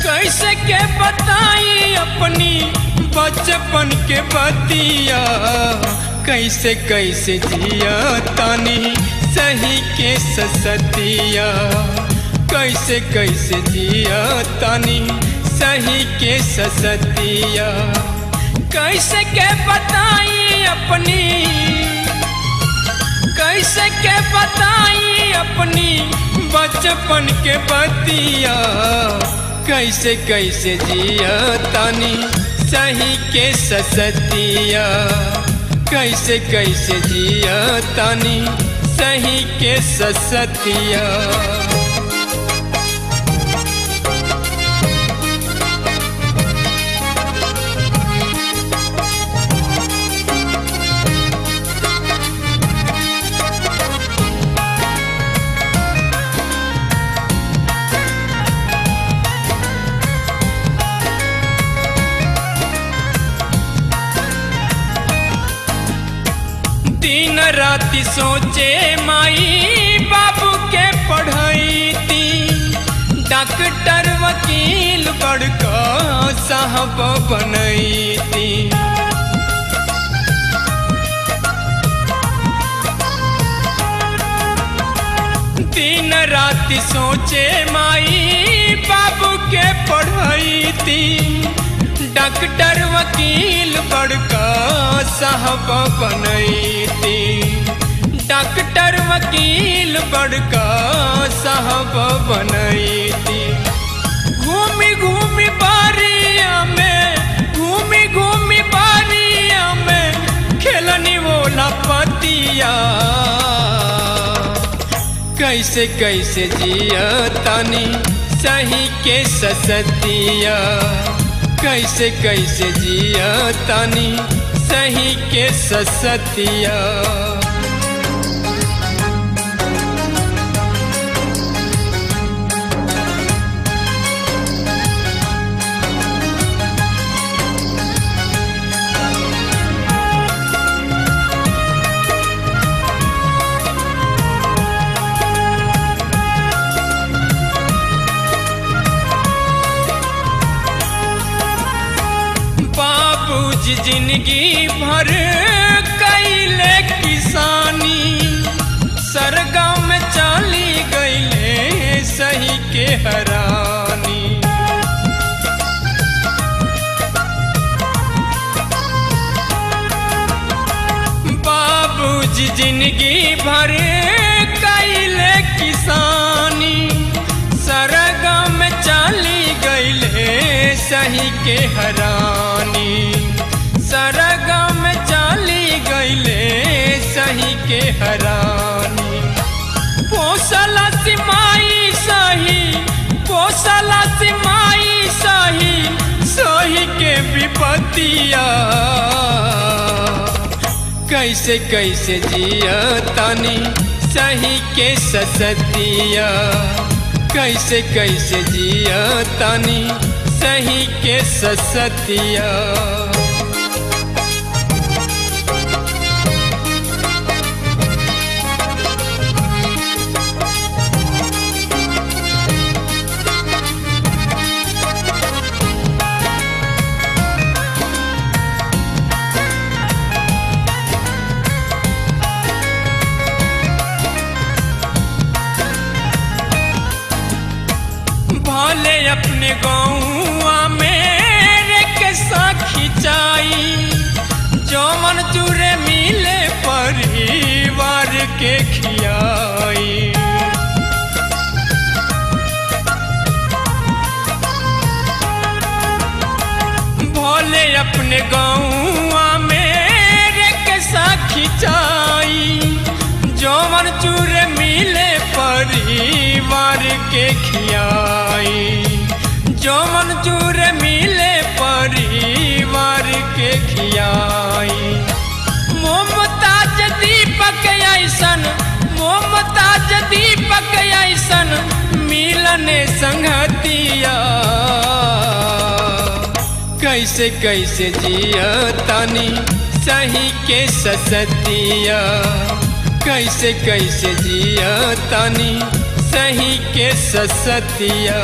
कैसे के बताई अपनी बचपन के बतिया, कैसे कैसे जिया तानी सही के ससतिया, कैसे कैसे जिया तानी सही के ससतिया, कैसे के बताई अपनी, कैसे के बताई अपनी बचपन के बतिया, कैसे कैसे जिया तानी सही के ससतिया, कैसे कैसे जिया तानी सही के ससतिया। दिन राति सोचे माई बाबू के पढ़ाई थी, डॉक्टर वकील बड़का साहब बनई थी। दिन राति सोचे माई बाबू के पढ़ाई थी, डॉक्टर वकील बड़का साहब बनई थी, डॉक्टर वकील बड़का साहब बनई थी। घूमी घूमी बारिया में, घूमी घूमी बारिया में खेलनी वो लपतिया, कैसे कैसे जिया तानी सही के ससतिया, कैसे कैसे जिया तानी सही के ससतिया। बाबूजी जिंदगी भर कैले किसानी, सरगाम में चली गईले सही के हरानी। बाबूजी जिंदगी भर कैले किसानी, सरगाम में चली गईले सही के हरानी, सरगम चली गईले सही के हरानी। पोसला सिमाई सही, पोसला सिमाई सही, सही के विपतिया, कैसे कैसे जिया तानी सही के ससतिया, कैसे कैसे जिया तानी सही के ससतिया। भले अपने गाँव में के साखी चाई, जो मन चूरे मिले परिवार के खियाई। भले अपने गाँव में के साखी चाई, जो मन चूरे मिले परिवार के खियाई, जौवन चूर मिले परिवार के खियाई। मोमताज दीपक ऐसन, मोमताज दीपक ऐसन मिलने संगतिया। कैसे कैसे जिया तानी सही के ससतिया, कैसे कैसे जिया तानी सही के ससतिया।